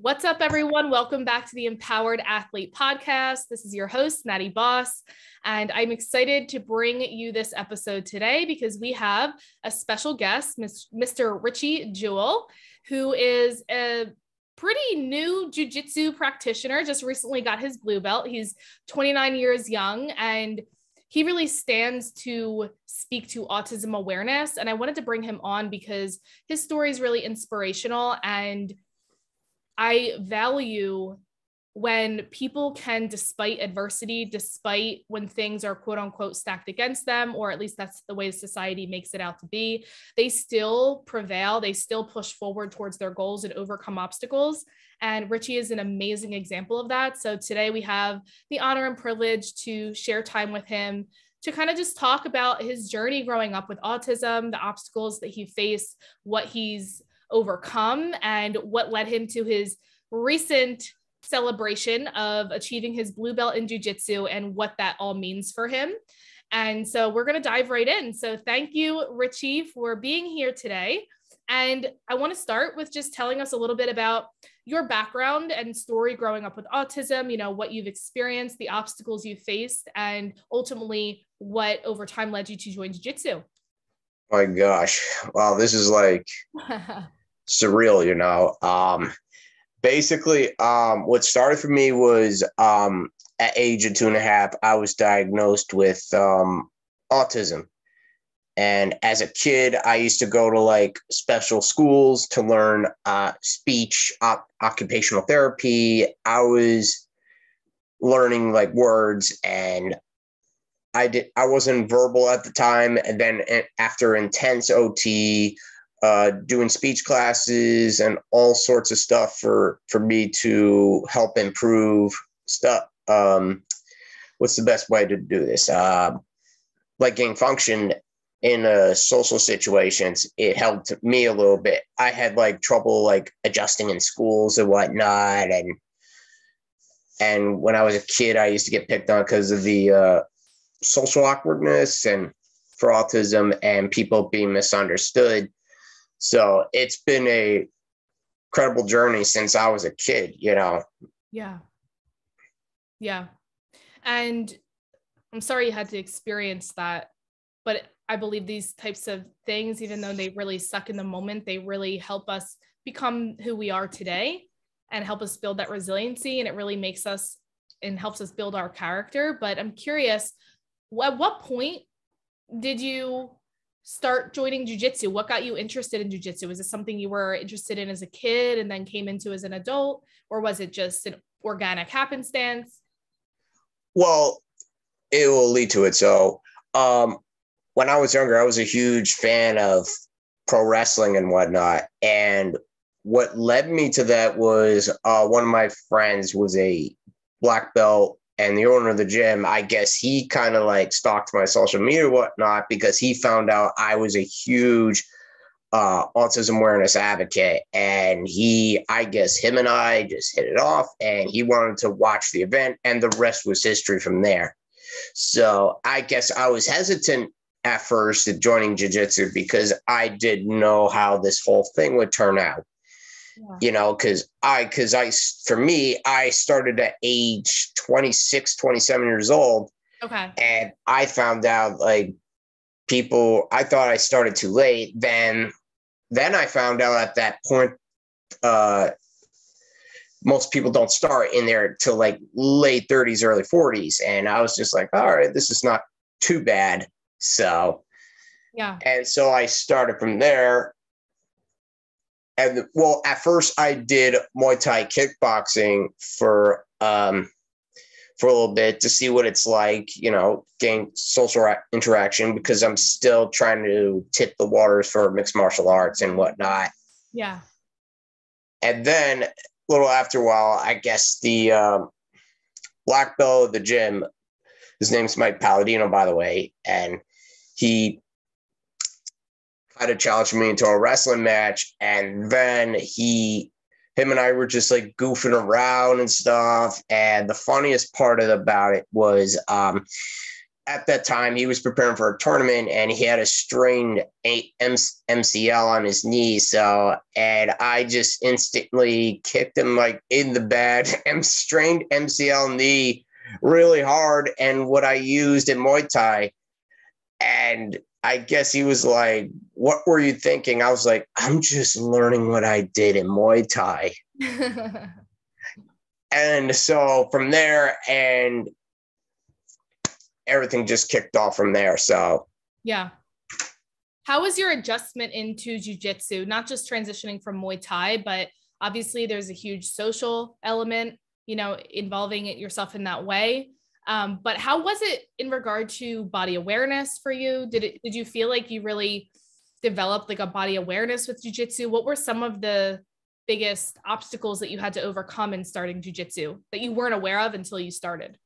What's up, everyone? Welcome back to the Empowered Athlete Podcast. This is your host, Maddie Boss, and I'm excited to bring you this episode today because we have a special guest, Mr. Richie Jewell, who is a pretty new jujitsu practitioner, just recently got his blue belt. He's 29 years young, and he really stands to speak to autism awareness. And I wanted to bring him on because his story is really inspirational, and I value when people can, despite adversity, despite when things are quote unquote stacked against them, or at least that's the way society makes it out to be, they still prevail. They still push forward towards their goals and overcome obstacles. And Richie is an amazing example of that. So today we have the honor and privilege to share time with him to kind of just talk about his journey growing up with autism, the obstacles that he faced, what he's overcome, and what led him to his recent celebration of achieving his blue belt in jiu-jitsu and what that all means for him. And so we're going to dive right in. So thank you, Richie, for being here today. And I want to start with just telling us a little bit about your background and story growing up with autism, you know, what you've experienced, the obstacles you faced, and ultimately what over time led you to join jiu-jitsu. My gosh. Wow, this is like surreal, you know. Basically, what started for me was at age of 2.5, I was diagnosed with autism. And as a kid, I used to go to like special schools to learn speech, occupational therapy. I was learning like words, and I wasn't verbal at the time. And then after intense OT, doing speech classes and all sorts of stuff for me to help improve stuff. What's the best way to do this? Like gain function in social situations, it helped me a little bit. I had like trouble like adjusting in schools and whatnot. And when I was a kid, I used to get picked on because of the social awkwardness and for autism and people being misunderstood. So it's been a incredible journey since I was a kid, you know? Yeah. Yeah. And I'm sorry you had to experience that, but I believe these types of things, even though they really suck in the moment, they really help us become who we are today and help us build that resiliency. And it really makes us and helps us build our character. But I'm curious, at what point did you start joining jiu-jitsu? What got you interested in jiu-jitsu? Was it something you were interested in as a kid and then came into as an adult? Or was it just an organic happenstance? Well, it will lead to it. So when I was younger, I was a huge fan of pro wrestling and whatnot. And what led me to that was one of my friends was a black belt, and the owner of the gym, I guess he kind of like stalked my social media and whatnot because he found out I was a huge autism awareness advocate. And I guess him and I just hit it off, and he wanted to watch the event, and the rest was history from there. So I guess I was hesitant at first at joining jiu-jitsu because I didn't know how this whole thing would turn out. Yeah. You know, for me, I started at age 26, 27 years old. Okay. And I found out like I thought I started too late. Then I found out at that point, most people don't start in there till like late 30s, early 40s. And I was just like, all right, this is not too bad. So, yeah. And so I started from there. And well, at first I did Muay Thai kickboxing for a little bit to see what it's like, you know, gain social interaction because I'm still trying to tip the waters for mixed martial arts and whatnot. Yeah. And then a little after a while, I guess the black belt of the gym, his name's Mike Palladino, by the way, and he tried to challenge me into a wrestling match. And then him and I were just like goofing around and stuff. And the funniest part about it was at that time he was preparing for a tournament and he had a strained MCL on his knee. So, and I just instantly kicked him like in the bad strained MCL knee really hard. And what I used in Muay Thai, and I guess he was like, "What were you thinking?" I was like, "I'm just learning what I did in Muay Thai." And so from there, and everything just kicked off from there. So yeah. How was your adjustment into jujitsu? Not just transitioning from Muay Thai, but obviously there's a huge social element, you know, involving it yourself in that way. But how was it in regard to body awareness for you? Did you feel like you really developed like a body awareness with jujitsu? What were some of the biggest obstacles that you had to overcome in starting jujitsu that you weren't aware of until you started?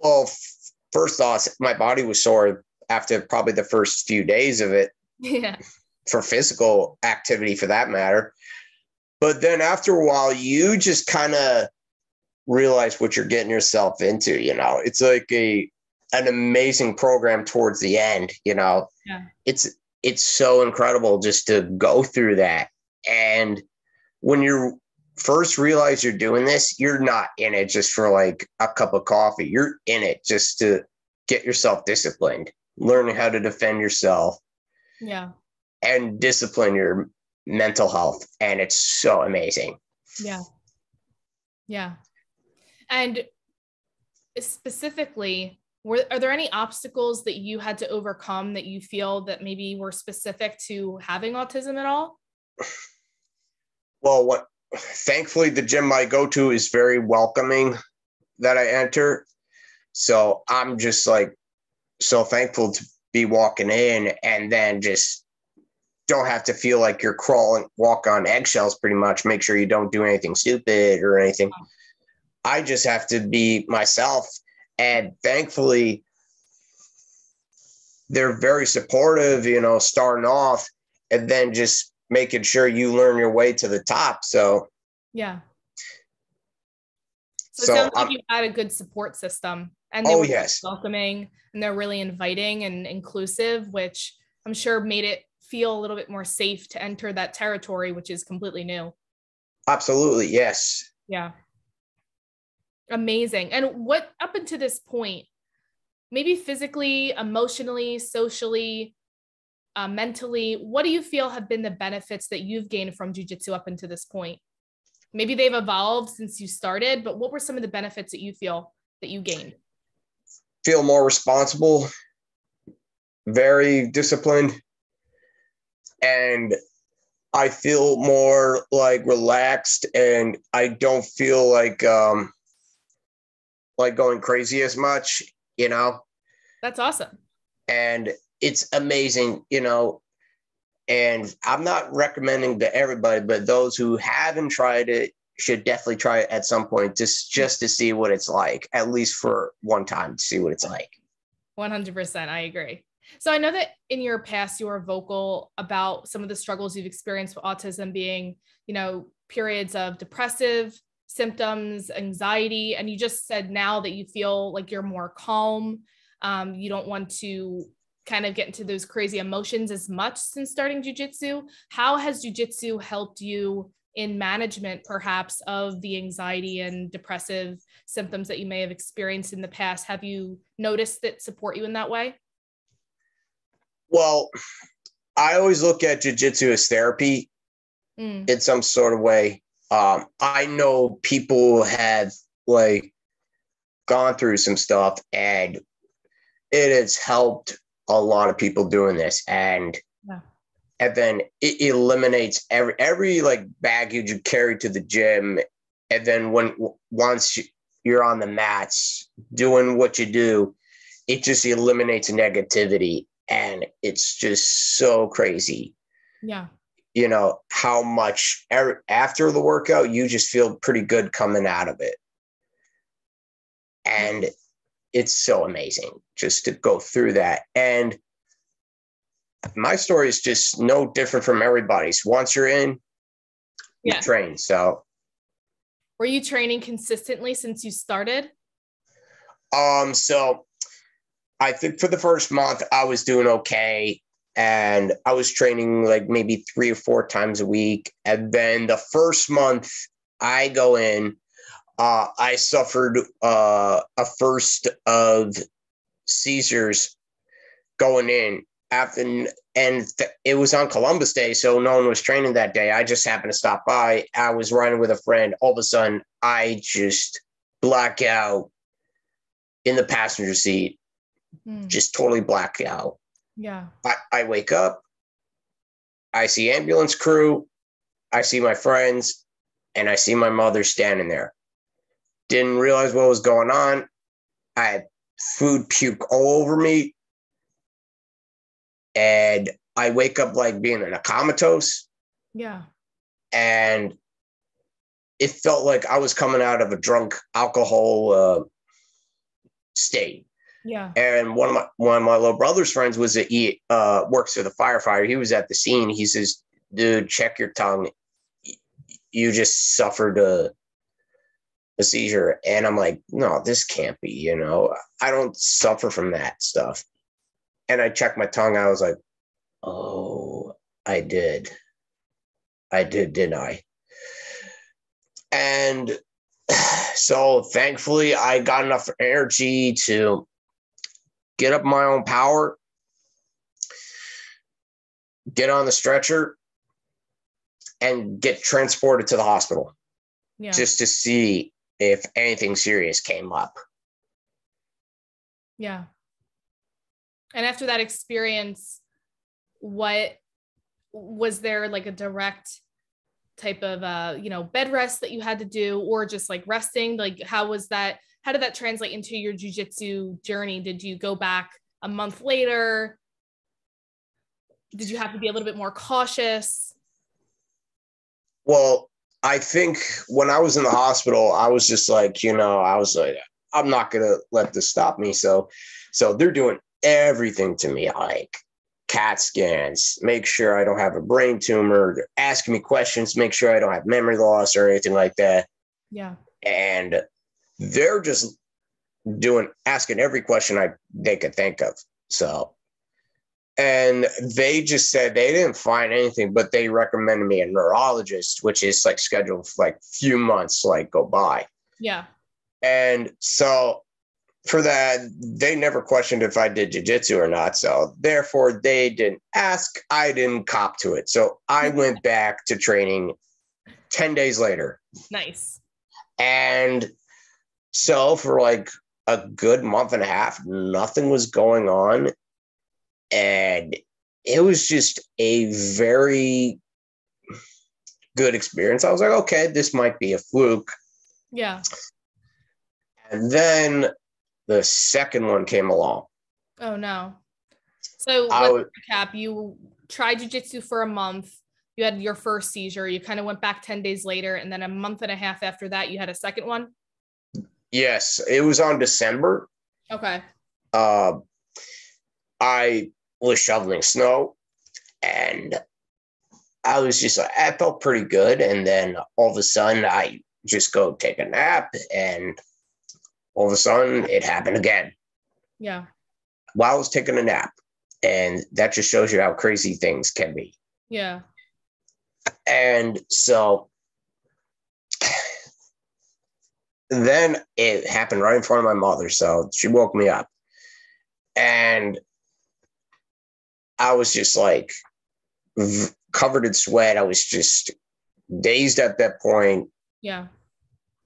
well, first off, my body was sore after probably the first few days of it. Yeah. For physical activity for that matter. But then after a while, you just kind of realize what you're getting yourself into. You know, it's like an amazing program towards the end. You know, Yeah. It's so incredible just to go through that. And when you first realize you're doing this, you're not in it just for like a cup of coffee. You're in it just to get yourself disciplined, learning how to defend yourself. Yeah. And discipline your mental health. And it's so amazing. Yeah. Yeah. And specifically, are there any obstacles that you had to overcome that you feel that maybe were specific to having autism at all? Well, thankfully the gym I go to is very welcoming that I enter. So I'm just like so thankful to be walking in and then just don't have to feel like you're walk on eggshells pretty much. Make sure you don't do anything stupid or anything. I just have to be myself. And thankfully, they're very supportive, you know, starting off and then just making sure you learn your way to the top. So, yeah. So it sounds like you had a good support system and they were welcoming and they're really inviting and inclusive, which I'm sure made it feel a little bit more safe to enter that territory, which is completely new. Absolutely. Yes. Yeah. Amazing. And what up until this point, maybe physically, emotionally, socially, mentally, what do you feel have been the benefits that you've gained from jiu-jitsu up until this point? Maybe they've evolved since you started, but what were some of the benefits that you feel that you gained? Feel more responsible, very disciplined, and I feel more like relaxed and I don't feel like going crazy as much, you know? That's awesome. And it's amazing, you know, and I'm not recommending to everybody, but those who haven't tried it should definitely try it at some point just to see what it's like, at least for one time to see what it's like. 100%. I agree. So I know that in your past, you were vocal about some of the struggles you've experienced with autism being, you know, periods of depressive symptoms, anxiety, and you just said now that you feel like you're more calm. You don't want to kind of get into those crazy emotions as much since starting jiu-jitsu. How has jiu-jitsu helped you in management, perhaps, of the anxiety and depressive symptoms that you may have experienced in the past? Have you noticed that support you in that way? Well, I always look at jiu-jitsu as therapy in some sort of way. I know people have like gone through some stuff and it has helped a lot of people doing this. And then it eliminates every like baggage you carry to the gym. And then once you're on the mats doing what you do, it just eliminates negativity. And it's just so crazy. Yeah. You know, how much after the workout, you just feel pretty good coming out of it. And it's so amazing just to go through that. And my story is just no different from everybody's. Once you're in, you train. So were you training consistently since you started? So I think for the first month I was doing okay. And I was training like maybe 3 or 4 times a week. And then the first month I go in, I suffered a first of seizures going in after, it was on Columbus Day, so no one was training that day. I just happened to stop by. I was riding with a friend. All of a sudden, I just black out in the passenger seat, just totally black out. Yeah. I wake up, I see ambulance crew, I see my friends, and I see my mother standing there. Didn't realize what was going on. I had food puke all over me. And I wake up like being in a comatose. Yeah. And it felt like I was coming out of a drunk alcohol state. Yeah. And one of my little brother's friends was works for the firefighter. He was at the scene. He says, "Dude, check your tongue. You just suffered a seizure." And I'm like, "No, this can't be. I don't suffer from that stuff." And I checked my tongue. I was like, "Oh, I did. Didn't I?" And so thankfully, I got enough energy to get up my own power, get on the stretcher, and get transported to the hospital just to see if anything serious came up. Yeah. And after that experience, what was there like a direct type of bed rest that you had to do, or just like resting? Like how did that translate into your jujitsu journey? Did you go back a month later? Did you have to be a little bit more cautious? Well, I think when I was in the hospital, I was just like, I was like, I'm not going to let this stop me. So they're doing everything to me, like CAT scans, make sure I don't have a brain tumor. They're asking me questions, make sure I don't have memory loss or anything like that. Yeah. And they're just asking every question they could think of. So, and they just said they didn't find anything, but they recommended me a neurologist, which is like scheduled for like few months, like go by. Yeah. And so for that, they never questioned if I did jiu-jitsu or not. So therefore they didn't ask, I didn't cop to it. So I went back to training 10 days later. Nice. And so for like a good month and a half, nothing was going on. And it was just a very good experience. I was like, okay, this might be a fluke. Yeah. And then the second one came along. Oh no. So let's recap. You tried jujitsu for a month. You had your first seizure. You kind of went back 10 days later. And then a month and a half after that, you had a second one. Yes. It was on December. Okay. I was shoveling snow and I was just like, I felt pretty good. And then all of a sudden I just go take a nap and all of a sudden it happened again. Yeah. While I was taking a nap. And that just shows you how crazy things can be. Yeah. And so then it happened right in front of my mother. So she woke me up and I was just like covered in sweat. I was just dazed at that point. Yeah.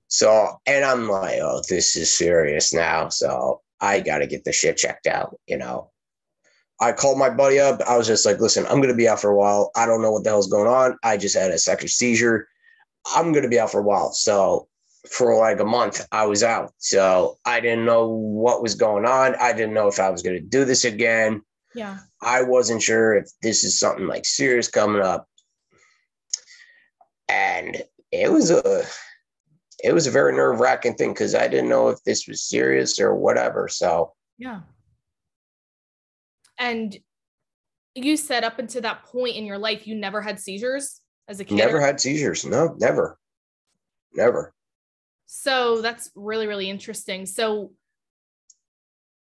So, and I'm like, oh, this is serious now. So I got to get the shit checked out, I called my buddy up. I was just like, listen, I'm going to be out for a while. I don't know what the hell's going on. I just had a second seizure. I'm going to be out for a while. So for like a month, I was out. So I didn't know what was going on. I didn't know if I was going to do this again. Yeah. I wasn't sure if this is something like serious coming up. And it was a very nerve-wracking thing because I didn't know if this was serious or whatever. So yeah. And you said up until that point in your life, you never had seizures as a kid? Never had seizures. No, never. So that's really, really interesting. So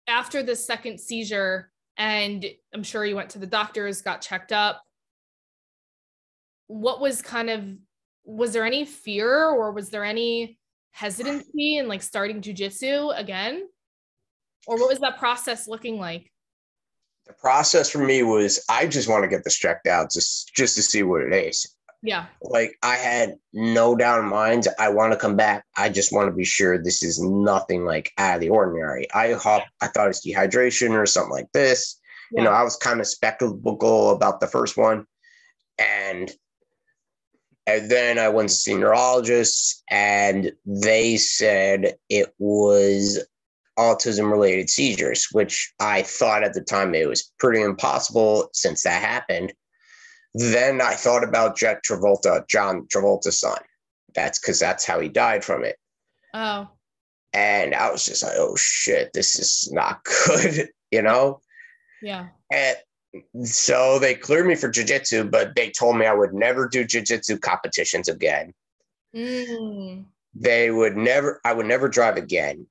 after the second seizure, and I'm sure you went to the doctors, got checked up, what was was there any fear or was there any hesitancy in like starting jujitsu again? Or what was that process looking like? The process for me was, I just want to get this checked out just to see what it is. Yeah. Like, I had no doubt in mind, I want to come back. I just want to be sure this is nothing like out of the ordinary. I thought it was dehydration or something like this. Yeah. You know, I was kind of skeptical about the first one. And then I went to see neurologists, and they said it was autism related seizures, which I thought at the time it was pretty impossible since that happened. Then I thought about John Travolta's son. That's how he died from it. Oh. And I was just like, oh shit, this is not good, you know? Yeah. And so they cleared me for jiu-jitsu, but they told me I would never do jiu-jitsu competitions again. I would never drive again.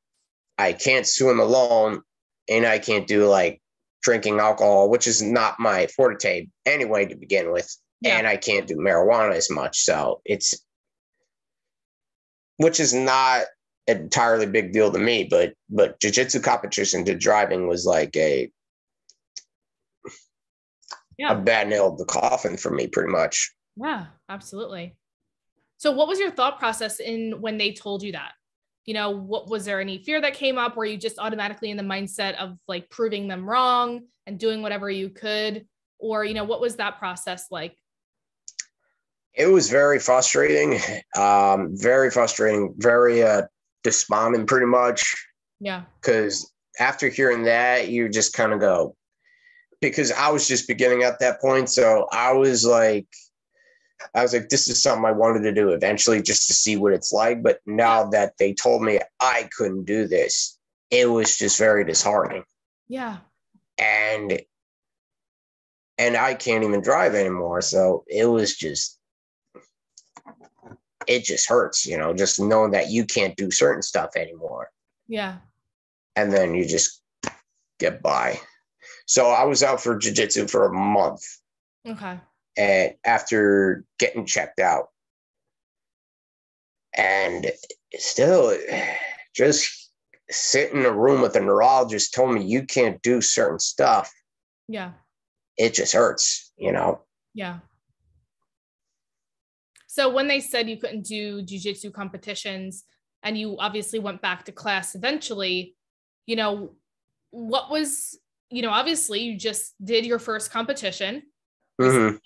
I can't swim alone, and I can't do like drinking alcohol, which is not my forte anyway to begin with. Yeah. And I can't do marijuana as much. So which is not an entirely big deal to me, but jiu-jitsu competition to driving was like a bad nail in the coffin for me, pretty much. Yeah, absolutely. So what was your thought process when they told you that? You know, what was there any fear that came up? Were you just automatically in the mindset of like proving them wrong and doing whatever you could? Or, you know, what was that process like? It was very frustrating, very despondent pretty much. Yeah. Because after hearing that, you just kind of go, because I was just beginning at that point. So I was like, this is something I wanted to do eventually just to see what it's like. But now that they told me I couldn't do this, it was just very disheartening. Yeah. And I can't even drive anymore. So it just hurts, you know, just knowing that you can't do certain stuff anymore. Yeah. And then you just get by. So I was out for jiu-jitsu for a month. Okay. And after getting checked out, and still just sit in a room with a neurologist told me you can't do certain stuff. Yeah. It just hurts, you know? Yeah. So when they said you couldn't do jiu-jitsu competitions and you obviously went back to class eventually, you know, what was, you know, obviously you just did your first competition. Mm-hmm.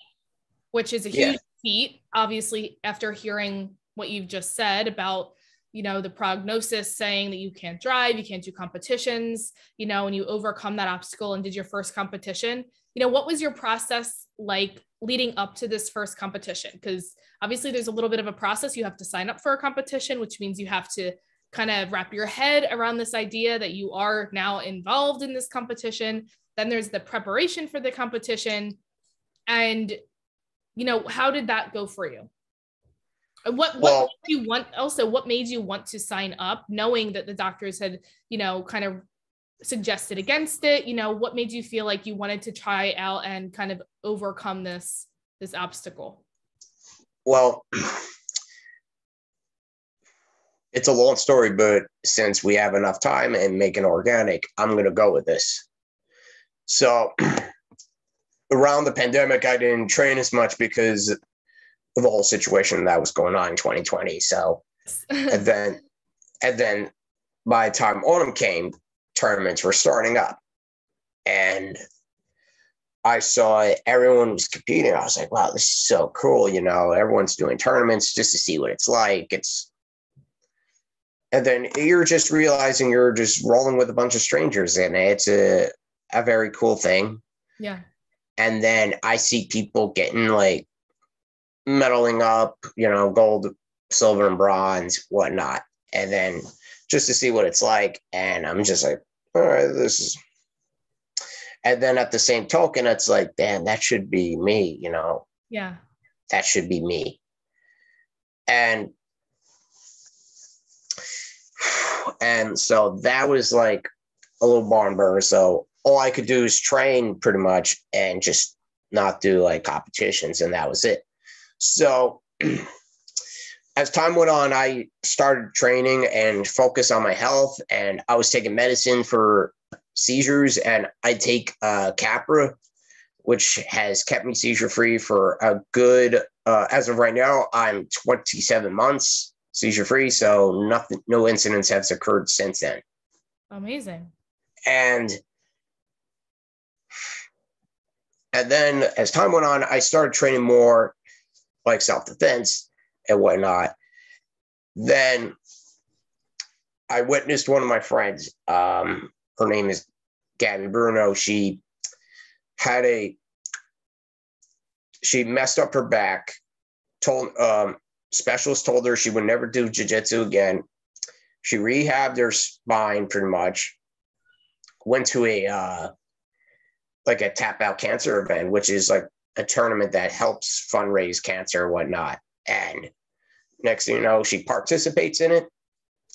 Which is a huge feat, obviously, after hearing what you've just said about, you know, the prognosis saying that you can't drive, you can't do competitions, you know, and you overcome that obstacle and did your first competition. You know, what was your process like leading up to this first competition? Because obviously there's a little bit of a process. You have to sign up for a competition, which means you have to kind of wrap your head around this idea that you are now involved in this competition. Then there's the preparation for the competition. And you know, how did that go for you? What made you want to sign up knowing that the doctors had, you know, kind of suggested against it? You know, what made you feel like you wanted to try out and kind of overcome this obstacle? Well, it's a long story, but since we have enough time and make it organic, I'm going to go with this. So around the pandemic, I didn't train as much because of the whole situation that was going on in 2020. So, and then by the time autumn came, tournaments were starting up, and I saw everyone was competing. I was like, wow, this is so cool. You know, everyone's doing tournaments just to see what it's like. And then you're just realizing you're just rolling with a bunch of strangers, and it's a very cool thing. Yeah. And then I see people getting like medaling up, you know, gold, silver, and bronze, whatnot. And then just to see what it's like. And I'm just like, all right, and then at the same token, it's like, damn, that should be me, you know? Yeah. That should be me. And so that was like a little barn burner. So all I could do is train pretty much and just not do like competitions. And that was it. So as time went on, I started training and focus on my health, and I was taking medicine for seizures, and I take Capra, which has kept me seizure free for a good, as of right now, I'm 27 months seizure free. So no incidents have occurred since then. Amazing. And then as time went on, I started training more like self-defense and whatnot. Then I witnessed one of my friends. Her name is Gabby Bruno. She messed up her back. Specialist told her she would never do jiu-jitsu again. She rehabbed her spine pretty much. Went to a tap out cancer event, which is like a tournament that helps fundraise cancer and whatnot. And next thing you know, she participates in it.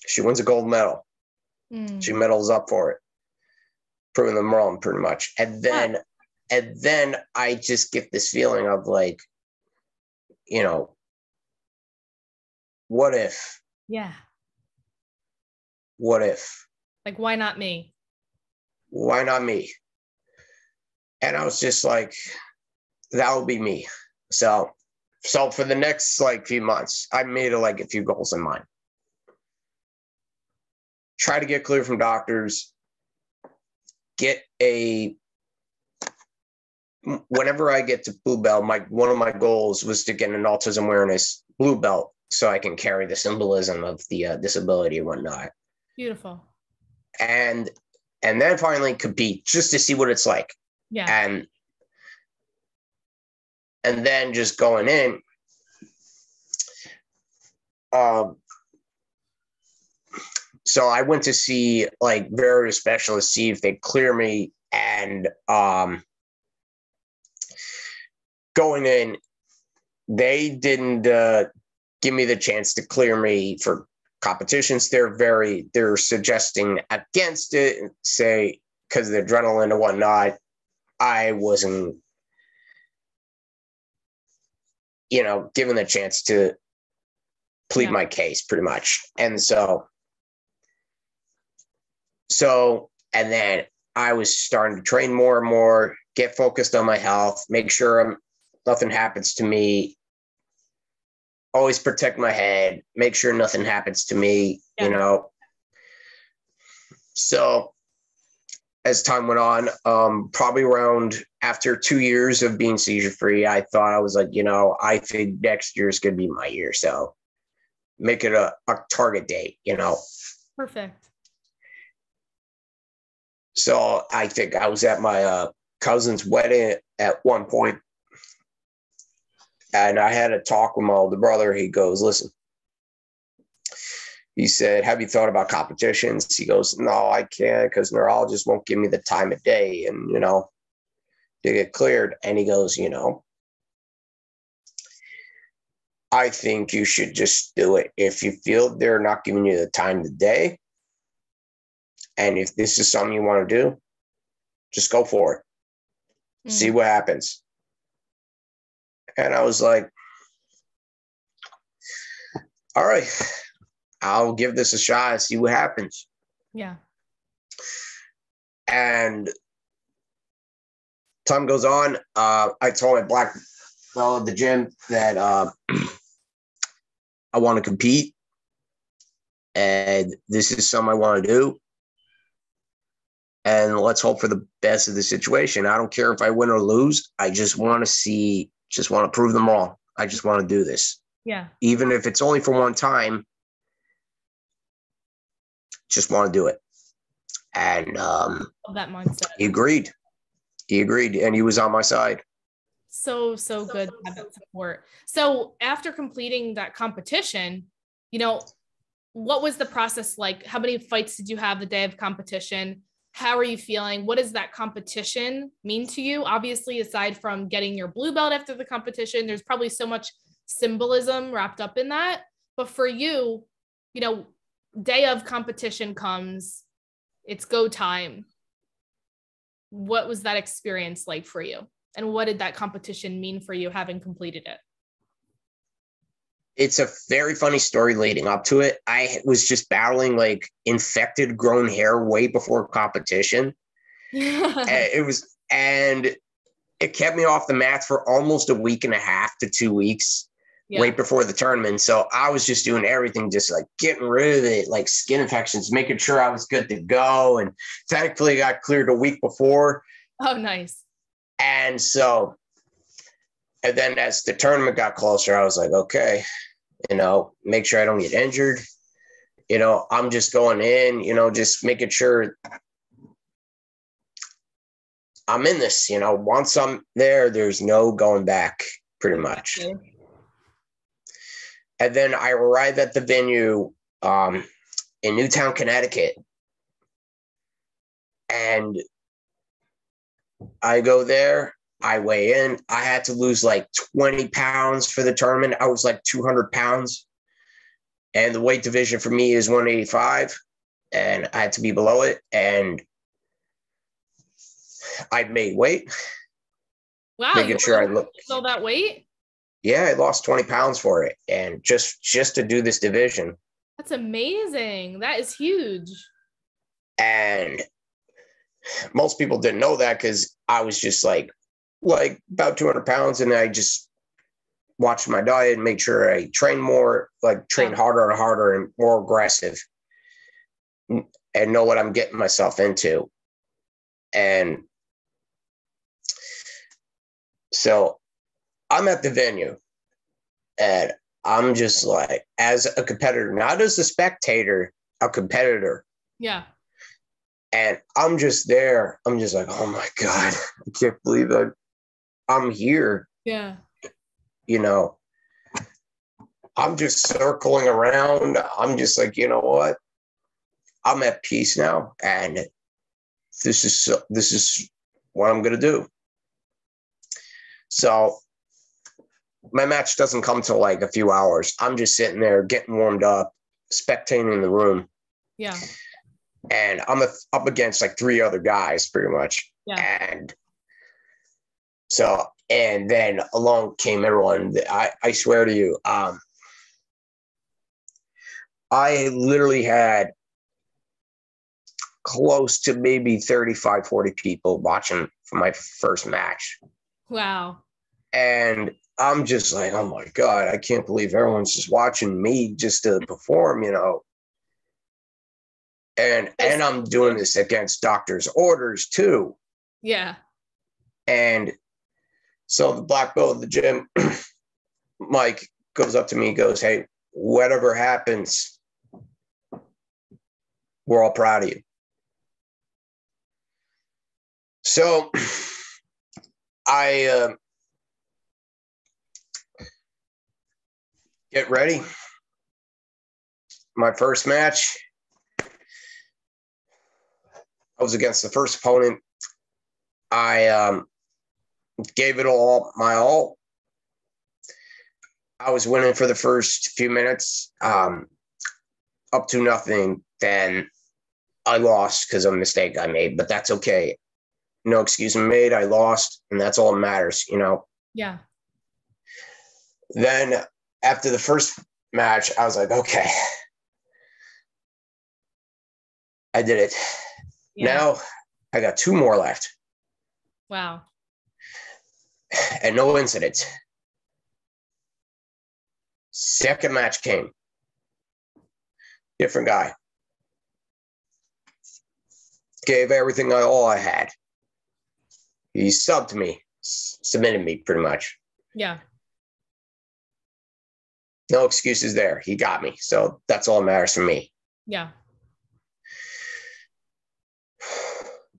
She wins a gold medal. She medals up for it, proving them wrong pretty much. And then I just get this feeling of like, what if? Yeah. What if? Like, why not me? Why not me? And I was just like, that would be me. So for the next few months, I made a few goals in mind. Try to get clear from doctors. Whenever I get to blue belt, one of my goals was to get an autism awareness blue belt so I can carry the symbolism of the disability and whatnot. Beautiful. And then finally compete just to see what it's like. Yeah. And then just going in, so I went to see various specialists, see if they clear me. And going in, they didn't give me the chance to clear me for competitions. They're suggesting against it, say, because of the adrenaline and whatnot. I wasn't, given the chance to plead my case pretty much. And and then I was starting to train more and more, get focused on my health, make sure nothing happens to me, always protect my head, make sure nothing happens to me, So as time went on, probably around after 2 years of being seizure free, I thought I was like, I think next year is going to be my year. So make it a target date, Perfect. So I think I was at my cousin's wedding at one point, and I had a talk with my older brother. He goes, listen, he said, have you thought about competitions? He goes, no, I can't, because neurologists won't give me the time of day and, to get cleared. And he goes, I think you should just do it. If you feel they're not giving you the time of the day, and if this is something you want to do, just go for it. See what happens. And I was like, all right, I'll give this a shot and see what happens. Yeah. And time goes on. I told my black belt at the gym that I want to compete, and this is something I want to do. And let's hope for the best of the situation. I don't care if I win or lose. I just want to prove them wrong. I just want to do this. Yeah. Even if it's only for one time, just want to do it. And that mindset. He agreed, and he was on my side. So good to have that support. So after completing that competition, what was the process like? How many fights did you have the day of competition? How are you feeling? What does that competition mean to you? Obviously, aside from getting your blue belt after the competition, there's probably so much symbolism wrapped up in that. But for you, day of competition comes. it's go time. What was that experience like for you? And what did that competition mean for you having completed it? It's a very funny story leading up to it. I was just battling like infected grown hair way before competition. And it kept me off the mat for almost a week and a half to 2 weeks, right before the tournament. So I was just doing everything, just like getting rid of it, like skin infections, making sure I was good to go. And thankfully got cleared a week before. Oh, nice. And then as the tournament got closer, I was like, okay, make sure I don't get injured. I'm just going in, just making sure I'm in this, once I'm there, there's no going back pretty much. Okay. And then I arrived at the venue in Newtown, Connecticut. And I go there, I weigh in. I had to lose like 20 pounds for the tournament. I was like 200 pounds. And the weight division for me is 185. And I had to be below it. And I made weight. Wow. Making sure I look all that weight? Yeah, I lost 20 pounds for it. And just to do this division. That's amazing. That is huge. And most people didn't know that because I was just like about 200 pounds. And I just watched my diet and made sure I trained more, train harder and harder and more aggressive and know what I'm getting myself into. And so I'm at the venue and I'm just like, as a competitor, not as a spectator, a competitor. Yeah. And I'm just there. I'm just like, oh my God, I can't believe I'm here. Yeah. I'm just circling around. I'm just like, you know what? I'm at peace now. And this is what I'm going to do. So my match doesn't come till like a few hours. I'm just sitting there getting warmed up, spectating in the room. Yeah. And I'm up against like 3 other guys pretty much. Yeah. And then along came everyone. I swear to you, I literally had close to maybe 35, 40 people watching for my first match. Wow. And I'm just like, oh my God, I can't believe everyone's just watching me just to perform, And I'm doing this against doctor's orders too. Yeah. And so the black belt of the gym, Mike, goes up to me and goes, hey, whatever happens, we're all proud of you. So I get ready. My first match, I was against the first opponent. I gave it my all. I was winning for the first few minutes, up to nothing. Then I lost because of a mistake I made, but that's okay. No excuse made. I lost, and that's all that matters, Yeah. Then after the first match, I was like, okay, I did it. Yeah. Now I got 2 more left. Wow. And no incidents. Second match came. Different guy. Gave everything all I had. He subbed me, submitted me pretty much. Yeah. No excuses there. He got me. So that's all that matters for me. Yeah.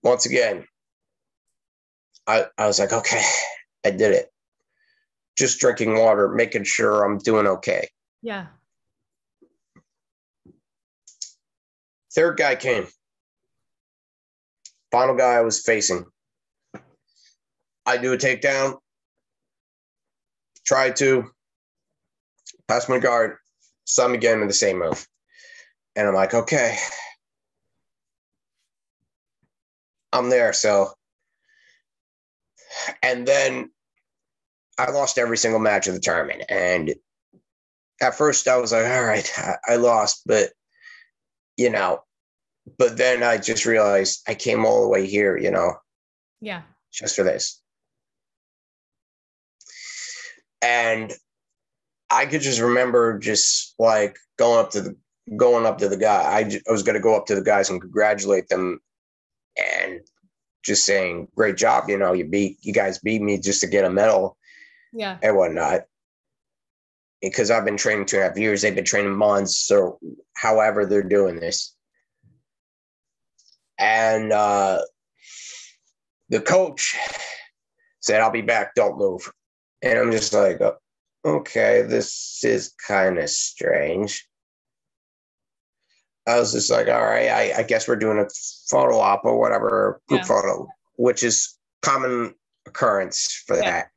Once again, I was like, okay, I did it. Just drinking water, making sure I'm doing okay. Yeah. Third guy came. Final guy I was facing. I do a takedown. Try to pass my guard. Sub again with the same move. And I'm like, okay. I'm there. So, and then I lost every single match of the tournament. And at first I was like, all right, I lost, but but then I just realized I came all the way here, Yeah. just for this. And I could just remember just like going up to the guy. I was going to go up to the guys and congratulate them and just saying, great job. You guys beat me just to get a medal. Yeah. And whatnot. Because I've been training 2.5 years. They've been training months or however they're doing this. And the coach said, I'll be back. Don't move. And I'm just like, okay, this is kind of strange. I was just like, all right, I guess we're doing a photo op or whatever, group photo, which is common occurrence for that.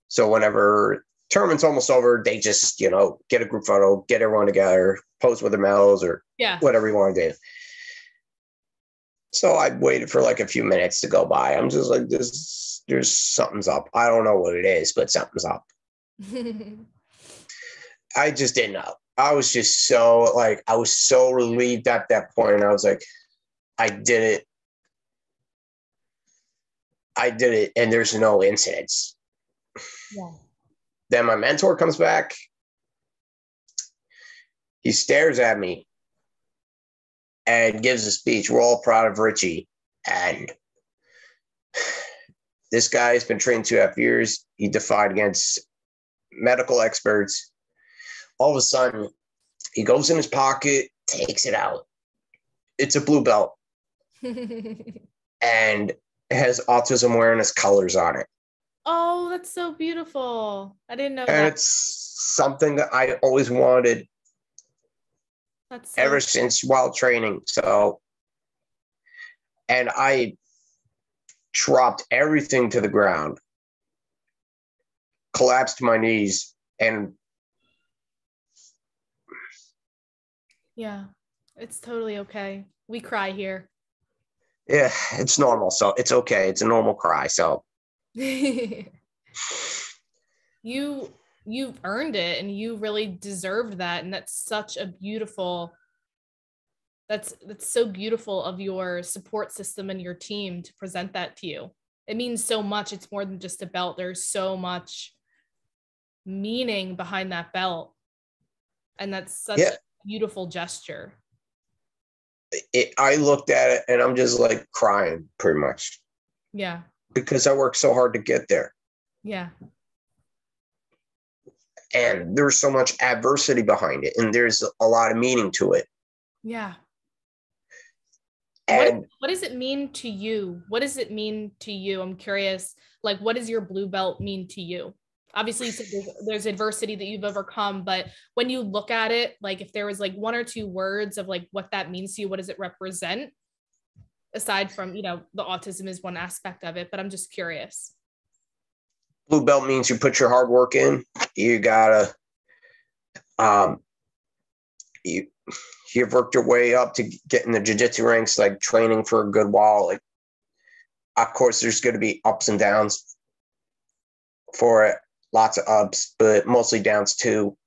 So whenever tournament's almost over, they just, get a group photo, get everyone together, pose with their medals or whatever you want to do. So I waited for like a few minutes to go by. I'm just like, there's something's up. I don't know what it is, but something's up. I just didn't know. I was just I was so relieved at that point. I was like, I did it. And there's no incidents. Yeah. Then my mentor comes back. He stares at me and gives a speech. We're all proud of Richie. And this guy has been trained 2.5 years. He defied against medical experts. All of a sudden, he goes in his pocket, takes it out. It's a blue belt. And it has autism awareness colors on it. Oh, that's so beautiful. I didn't know and that. It's something that I always wanted ever since while training. So, and I dropped everything to the ground, collapsed to my knees, and yeah, it's totally okay. We cry here. Yeah, it's normal. So it's okay. It's a normal cry. So you've earned it and you really deserve that. And that's such a beautiful, that's so beautiful of your support system and your team to present that to you. It means so much. It's more than just a belt. There's so much meaning behind that belt. And that's such a beautiful gesture. I looked at it and I'm just like crying pretty much. Yeah. Because I worked so hard to get there. Yeah. And there's so much adversity behind it. And there's a lot of meaning to it. Yeah. And what does it mean to you? What does it mean to you? I'm curious, like, what does your blue belt mean to you? Obviously, there's adversity that you've overcome, but when you look at it, like if there was like 1 or 2 words of like what that means to you, what does it represent? Aside from, the autism is one aspect of it, but I'm just curious. Blue belt means you put your hard work in. You gotta, you've worked your way up to get in the jiu-jitsu ranks, like training for a good while. Like, of course, there's going to be ups and downs for it. Lots of ups, but mostly downs too.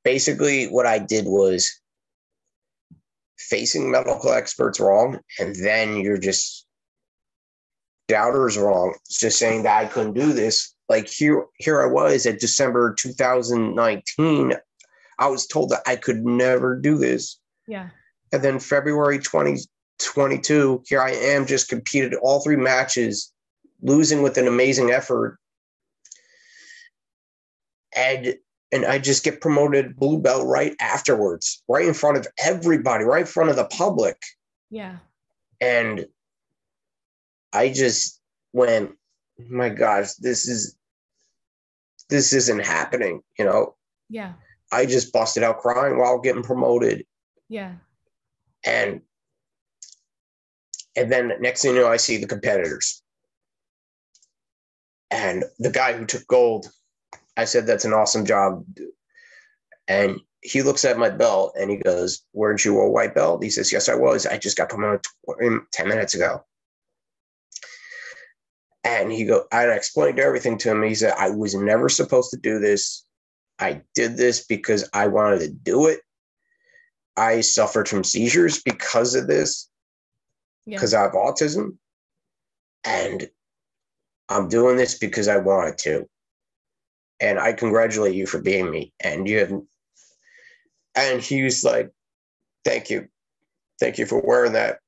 Basically what I did was facing medical experts wrong, and then you're just doubters wrong. It's just saying that I couldn't do this. Like here I was at December 2019. I was told that I could never do this. Yeah. And then February 2022, here I am, just competed all 3 matches, losing with an amazing effort. And I just get promoted blue belt right afterwards, right in front of everybody, right in front of the public. Yeah. And I just went, my gosh, this isn't happening, Yeah. I just busted out crying while getting promoted. Yeah. And then next thing you know, I see the competitors. And the guy who took gold, I said, that's an awesome job. And he looks at my belt and he goes, "Weren't you a white belt?" He says, "Yes, I was. I just got promoted 10 minutes ago." And I explained everything to him. He said, "I was never supposed to do this. I did this because I wanted to do it. I suffered from seizures because of this, because I have autism. And I'm doing this because I wanted to. And I congratulate you for being me. And he was like, thank you. Thank you for wearing that,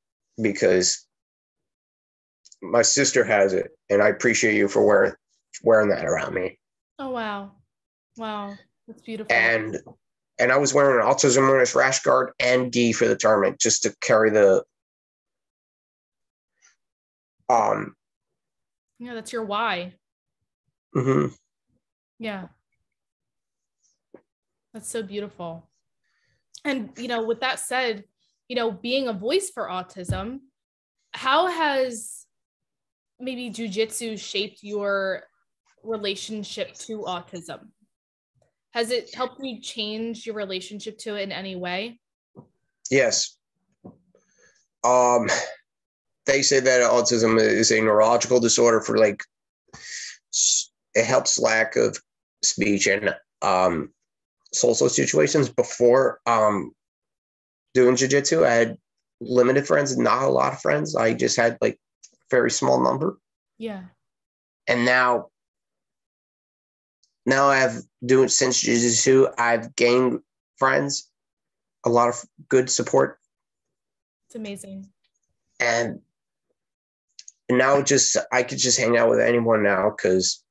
because my sister has it. And I appreciate you for wearing that around me." Oh, wow. Wow. That's beautiful. And I was wearing an autism awareness rash guard and gi for the tournament, just to carry the yeah, that's your why. Mm-hmm. Yeah. That's so beautiful. And, with that said, being a voice for autism, how has maybe jujitsu shaped your relationship to autism? Has it helped you change your relationship to it in any way? Yes. They say that autism is a neurological disorder for it helps lack of speech and social situations. Before doing jiu-jitsu, I had limited friends, not a lot of friends. I just had very small number. Yeah. And now since jiu-jitsu, I've gained friends, a lot of good support. It's amazing. And now I could just hang out with anyone now because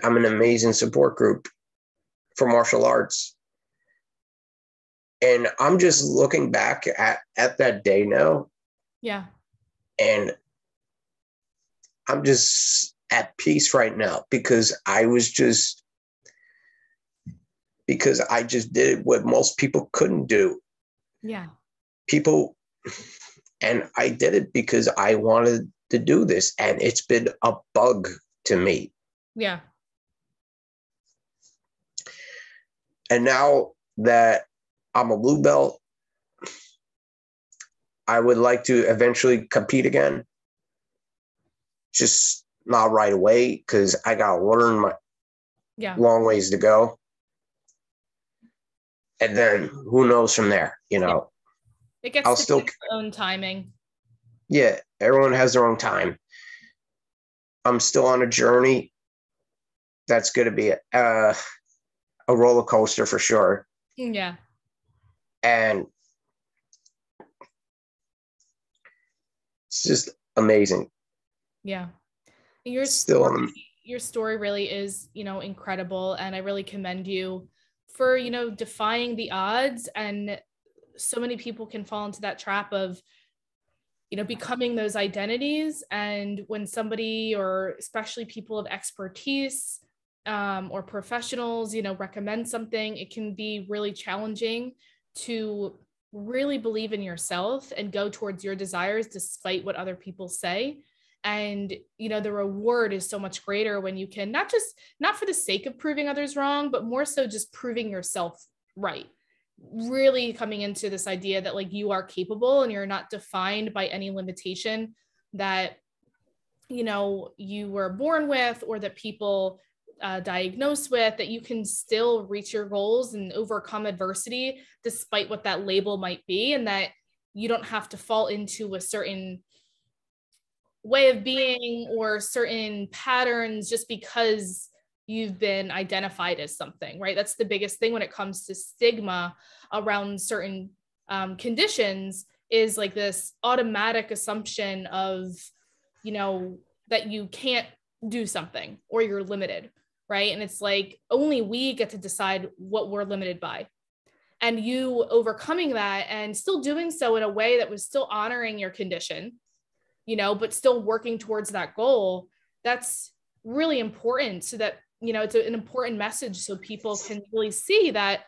I'm an amazing support group for martial arts. And I'm just looking back at that day now. Yeah. And I'm just at peace right now because I just did what most people couldn't do. Yeah. And I did it because I wanted to do this, and it's been a bug to me. Yeah. And now that I'm a blue belt, I would like to eventually compete again. Just not right away, because I got to learn my long ways to go. And then who knows from there, Yeah. It gets to its own timing. Yeah, everyone has their own time. I'm still on a journey. That's going to be a roller coaster for sure. Yeah. And it's just amazing. Yeah. Your story really is, incredible. And I really commend you for, defying the odds. And so many people can fall into that trap of, becoming those identities. And when somebody, or especially people of expertise, or professionals, recommend something, it can be really challenging to really believe in yourself and go towards your desires despite what other people say. And, the reward is so much greater when you can not for the sake of proving others wrong, but more so just proving yourself right. Really coming into this idea that you are capable and you're not defined by any limitation that, you were born with, or that people diagnosed with, that you can still reach your goals and overcome adversity despite what that label might be, and that you don't have to fall into a certain way of being or certain patterns just because you've been identified as something, right? That's the biggest thing when it comes to stigma around certain conditions, is this automatic assumption of, that you can't do something or you're limited, right? And it's only we get to decide what we're limited by. And you overcoming that and still doing so in a way that was still honoring your condition, but still working towards that goal, that's really important, so that, it's an important message so people can really see that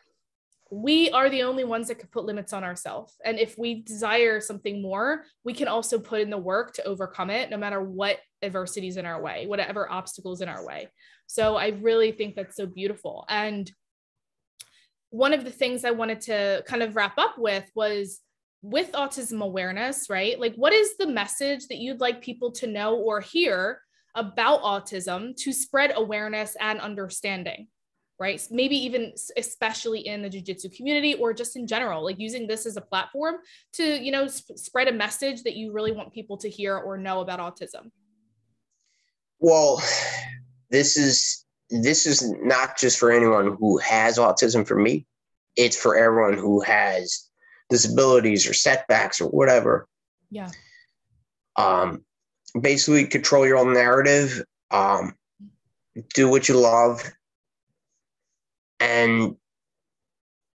we are the only ones that could put limits on ourselves. And if we desire something more, we can also put in the work to overcome it, no matter what adversities in our way, whatever obstacles in our way. So I really think that's so beautiful. And one of the things I wanted to kind of wrap up with autism awareness, right? Like, what is the message that you'd like people to know or hear about autism to spread awareness and understanding, right? Maybe even especially in the jiu-jitsu community or just in general, like using this as a platform to, you know, spread a message that you really want people to hear or know about autism. Well, this is not just for anyone who has autism. For me, it's for everyone who has disabilities or setbacks or whatever. Yeah. Basically control your own narrative, do what you love, and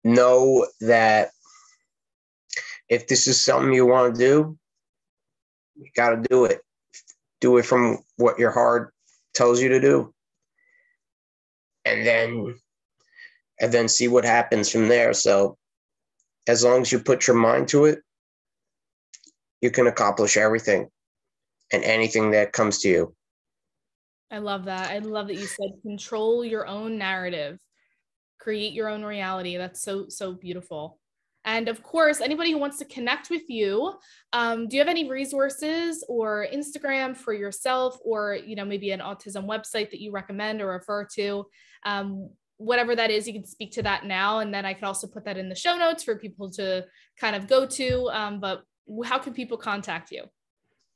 know that if this is something you want to do, you got to do it. Do it from what your heart tells you to do. And then see what happens from there. So as long as you put your mind to it, you can accomplish everything and anything that comes to you. I love that. I love that you said control your own narrative, create your own reality. That's so, so beautiful. And of course, anybody who wants to connect with you, do you have any resources or Instagram for yourself, or, you know, maybe an autism website that you recommend or refer to? Whatever that is, you can speak to that now. And then I could also put that in the show notes for people to kind of go to. But how can people contact you?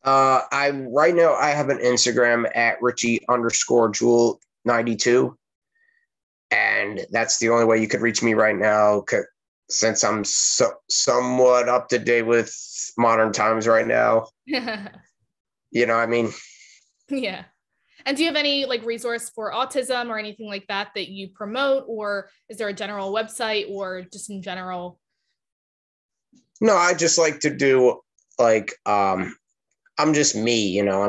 Right now I have an Instagram at Richie_Jewell 92. And that's the only way you could reach me right now, since I'm somewhat up to date with modern times right now. You know what I mean? Yeah. And do you have any like resource for autism or anything like that that you promote, or is there a general website or just in general? No, I just like to do like, I'm just me, you know,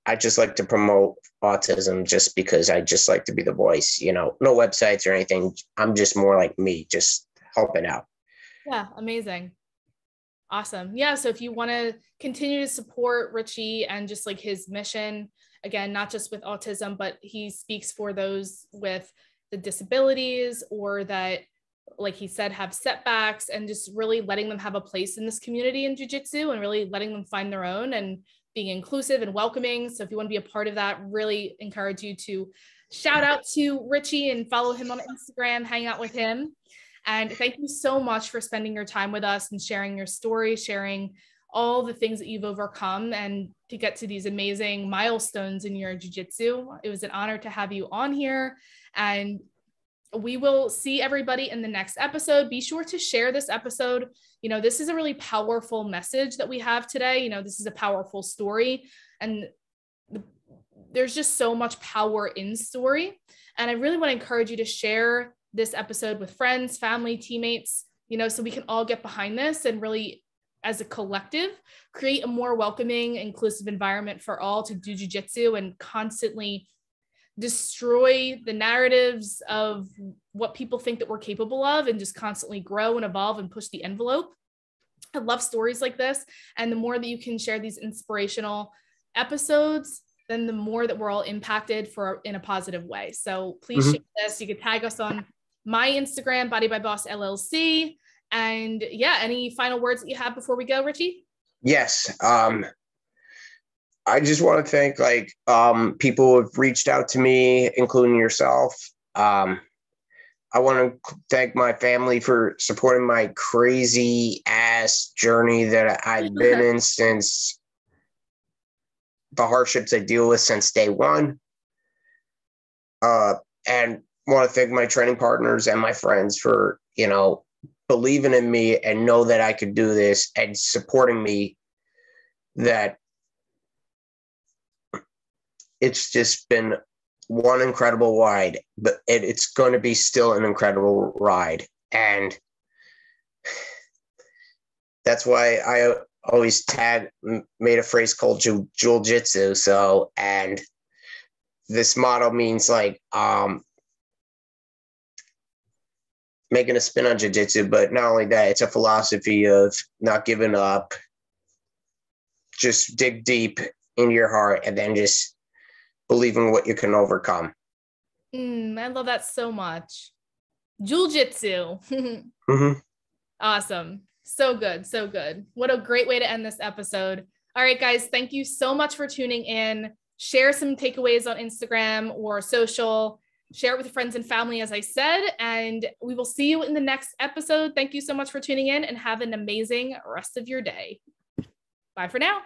I just like to promote autism just because I just like to be the voice, you know, no websites or anything. I'm just more like me, just helping out. Yeah. Amazing. Awesome. Yeah. So if you want to continue to support Richie and just like his mission, again, not just with autism, but he speaks for those with the disabilities or that, like he said, have setbacks, and just really letting them have a place in this community in jiu-jitsu and really letting them find their own and being inclusive and welcoming. So if you want to be a part of that, really encourage you to shout out to Richie and follow him on Instagram, hang out with him. And thank you so much for spending your time with us and sharing your story, sharing all the things that you've overcome and to get to these amazing milestones in your jiu-jitsu. It was an honor to have you on here, and we will see everybody in the next episode. Be sure to share this episode. You know, this is a really powerful message that we have today. You know, this is a powerful story, and there's just so much power in story. And I really want to encourage you to share this episode with friends, family, teammates, you know, so we can all get behind this and really, as a collective, create a more welcoming, inclusive environment for all to do jiu-jitsu and constantly destroy the narratives of what people think that we're capable of, and just constantly grow and evolve and push the envelope. I love stories like this. And the more that you can share these inspirational episodes, then the more that we're all impacted in a positive way. So please share this. You can tag us on my Instagram, Body by Boss LLC. And yeah, any final words that you have before we go, Richie? Yes. I just want to thank people who have reached out to me, including yourself. I want to thank my family for supporting my crazy ass journey that I've been in since the hardships I deal with since day one. And want to thank my training partners and my friends for, you know, believing in me and know that I could do this and supporting me. That it's just been one incredible ride, but it's going to be still an incredible ride. And that's why I always made a phrase called jujitsu. So, and this motto means like, making a spin on jiu-jitsu, but not only that, it's a philosophy of not giving up, just dig deep into your heart and then just believe in what you can overcome. I love that so much. Jujitsu. Mm-hmm. Awesome. So good. So good. What a great way to end this episode. All right, guys, thank you so much for tuning in. Share some takeaways on Instagram or social. Share it with friends and family, as I said, and we will see you in the next episode. Thank you so much for tuning in and have an amazing rest of your day. Bye for now.